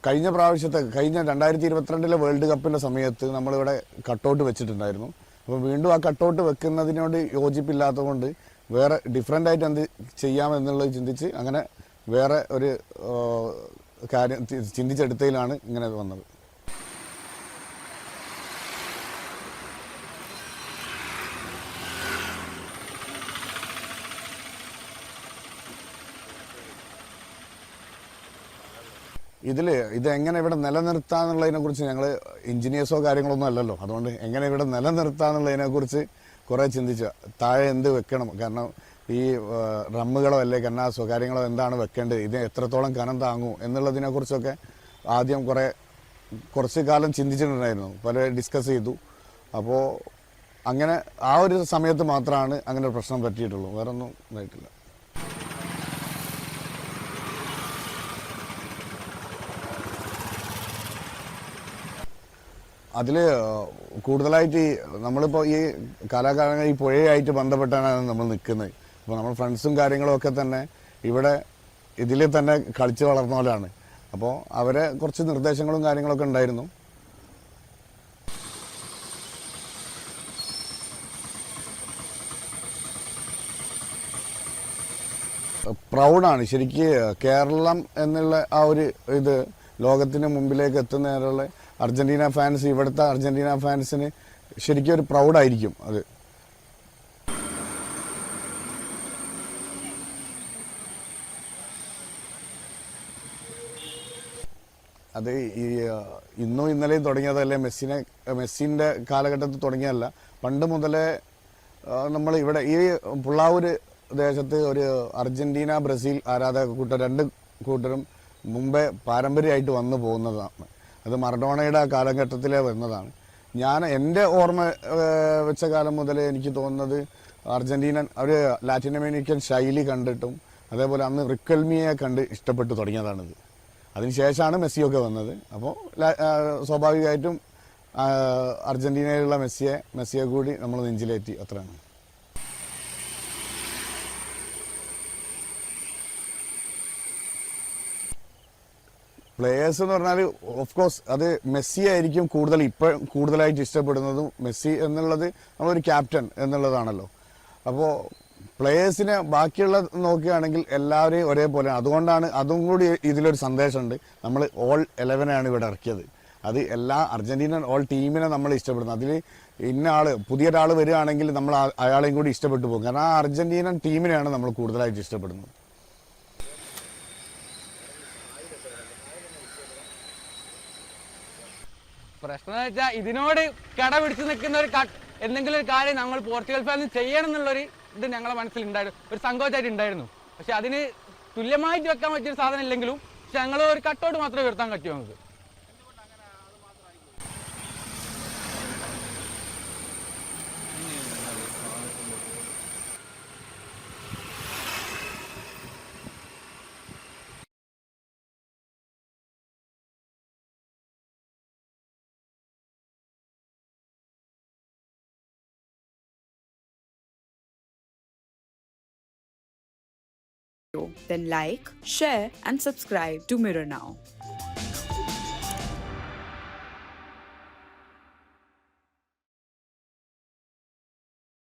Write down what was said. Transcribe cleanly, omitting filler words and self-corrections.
കഴിഞ്ഞ 2022 വേൾഡ് കപ്പിൻ്റെ സമയത്ത് നമ്മളിവിടെ കട്ടൗട്ട് വെച്ചിട്ടുണ്ടായിരുന്നു. അപ്പോൾ വീണ്ടും ആ കട്ടൗട്ട് വെക്കുന്നതിനോട് യോജിപ്പില്ലാത്തതുകൊണ്ട് വേറെ ഡിഫറെൻ്റ് ആയിട്ട് എന്ത് ചെയ്യാമെന്നുള്ളത് ചിന്തിച്ച് അങ്ങനെ വേറെ ഒരു കാര്യം ചിന്തിച്ചെടുത്തതിലാണ് ഇങ്ങനെ വന്നത്. ഇതെങ്ങനെ ഇവിടെ നിലനിർത്താന്നുള്ളതിനെക്കുറിച്ച് ഞങ്ങൾ എഞ്ചിനീയേഴ്സോ കാര്യങ്ങളൊന്നും അല്ലല്ലോ. അതുകൊണ്ട് എങ്ങനെ ഇവിടെ നിലനിർത്താന്നുള്ളതിനെക്കുറിച്ച് കുറേ ചിന്തിച്ചു. താഴെ എന്ത് വെക്കണം, കാരണം ഈ റമ്മുകളോ അല്ലെങ്കിൽ കന്നാസോ കാര്യങ്ങളോ എന്താണ് വെക്കേണ്ടത്, ഇത് എത്രത്തോളം കനം താങ്ങും എന്നുള്ളതിനെക്കുറിച്ചൊക്കെ ആദ്യം കുറച്ച് കാലം ചിന്തിച്ചിട്ടുണ്ടായിരുന്നു, പല ഡിസ്കസ് ചെയ്തു. അപ്പോൾ അങ്ങനെ ആ ഒരു സമയത്ത് മാത്രമാണ് അങ്ങനെ ഒരു പ്രശ്നം പറ്റിയിട്ടുള്ളൂ, വേറെ ഒന്നും ഇതായിട്ടില്ല. അതിൽ കൂടുതലായിട്ട് നമ്മളിപ്പോൾ ഈ കലാകാരങ്ങൾ ഈ പുഴയായിട്ട് ബന്ധപ്പെട്ടാണ് നമ്മൾ നിൽക്കുന്നത്. അപ്പോൾ നമ്മൾ ഫ്രണ്ട്സും കാര്യങ്ങളൊക്കെ തന്നെ ഇവിടെ ഇതിൽ തന്നെ കളിച്ച് വളർന്ന പോലെയാണ്. അപ്പോൾ അവരെ കുറച്ച് നിർദ്ദേശങ്ങളും കാര്യങ്ങളൊക്കെ ഉണ്ടായിരുന്നു. പ്രൗഡാണ് ശരിക്ക് കേരളം എന്നുള്ള ആ ഒരു ഇത് ലോകത്തിന് മുമ്പിലേക്ക് എത്തുന്നതിനുള്ള അർജൻറ്റീന ഫാൻസ്, ഇവിടുത്തെ അർജൻറ്റീന ഫാൻസിന് ശരിക്കും ഒരു പ്രൗഡായിരിക്കും അത്. അത് ഈ ഇന്നും ഇന്നലെയും തുടങ്ങിയതല്ലേ, മെസ്സിൻ്റെ കാലഘട്ടത്തിൽ തുടങ്ങിയതല്ല. പണ്ട് മുതലേ നമ്മൾ ഇവിടെ ഈ പുള്ളാവൂര് ദേശത്ത് ഒരു അർജൻറ്റീന ബ്രസീൽ ആരാധക രണ്ട് കൂട്ടരും മുമ്പേ പാരമ്പര്യമായിട്ട് വന്നു പോകുന്നതാണ്. അത് മറഡോണയുടെ കാലഘട്ടത്തിലേ വരുന്നതാണ്. എൻ്റെ ഓർമ്മ വെച്ച കാലം മുതൽ എനിക്ക് തോന്നുന്നത് അർജൻറ്റീനൻ ഒരു ലാറ്റിൻ അമേരിക്കൻ ശൈലി കണ്ടിട്ടും അതേപോലെ അന്ന് റിക്കൽമിയെ കണ്ട് ഇഷ്ടപ്പെട്ടു തുടങ്ങിയതാണിത്. അതിനുശേഷമാണ് മെസ്സിയൊക്കെ വന്നത്. അപ്പോൾ സ്വാഭാവികമായിട്ടും അർജൻറ്റീനയിലുള്ള മെസ്സിയെ കൂടി നമ്മൾ നെഞ്ചിലേറ്റി, അത്രയാണ്. പ്ലേയേഴ്സ് എന്ന് പറഞ്ഞാൽ ഓഫ് കോഴ്സ് അത് മെസ്സി ആയിരിക്കും കൂടുതലായിട്ട് ഇഷ്ടപ്പെടുന്നതും. മെസ്സി എന്നുള്ളത് നമ്മളൊരു ക്യാപ്റ്റൻ എന്നുള്ളതാണല്ലോ. അപ്പോൾ പ്ലേയേഴ്സിനെ ബാക്കിയുള്ള നോക്കുകയാണെങ്കിൽ എല്ലാവരെയും ഒരേപോലെയാണ്. അതുകൊണ്ടാണ് അതും കൂടി ഇതിലൊരു സന്ദേശമുണ്ട്. നമ്മൾ ഓൾ 11 ഇവിടെ ഇറക്കിയത്. അത് എല്ലാ അർജൻറ്റീന ഓൾ ടീമിനെ നമ്മൾ ഇഷ്ടപ്പെടുന്നു. അതിൽ പുതിയൊരാൾ വരികയാണെങ്കിൽ നമ്മൾ അയാളെയും കൂടി ഇഷ്ടപ്പെട്ടു പോകും. കാരണം ആ അർജൻറ്റീനൻ ടീമിനെയാണ് നമ്മൾ കൂടുതലായിട്ട് ഇഷ്ടപ്പെടുന്നത്. പ്രശ്നം എന്ന് വെച്ചാൽ ഇതിനോട് കട പിടിച്ചു നിൽക്കുന്ന എന്തെങ്കിലും ഒരു കാര്യം നമ്മൾ പോർച്ചുഗൽ ഫാൻസ് ചെയ്യണം എന്നുള്ളൊരു ഇത് ഞങ്ങളുടെ മനസ്സിലുണ്ടായിരുന്നു, ഒരു സങ്കോചമായിട്ട് ഉണ്ടായിരുന്നു. പക്ഷെ അതിന് തുല്യമായിട്ട് വെക്കാൻ പറ്റിയൊരു സാധനം ഇല്ലെങ്കിലും പക്ഷെ ഞങ്ങൾ ഒരു കട്ടൗട്ട് മാത്രമേ ഉയർത്താൻ പറ്റൂ നമുക്ക്. Then like, share and subscribe to Mirror Now.